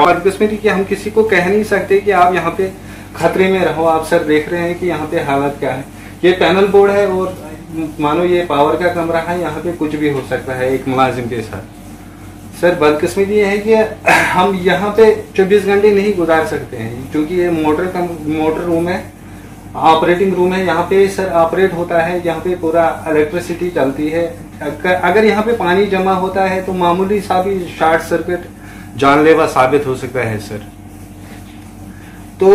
बदकिस्मती कि हम किसी को कह नहीं सकते कि आप यहाँ पे खतरे में रहो। आप सर देख रहे हैं कि यहाँ पे हालत क्या है। ये पैनल बोर्ड है और मानो ये पावर का कमरा है, यहाँ पे कुछ भी हो सकता है एक मुलाजिम के साथ। सर बदकिस्मती ये है कि हम यहाँ पे 24 घंटे नहीं गुजार सकते हैं, क्योंकि ये मोटर रूम है, ऑपरेटिंग रूम है। यहाँ पे सर ऑपरेट होता है, यहाँ पे पूरा इलेक्ट्रिसिटी चलती है। अगर यहाँ पे पानी जमा होता है तो मामूली सा भी शॉर्ट सर्किट जानलेवा साबित हो सकता है सर। तो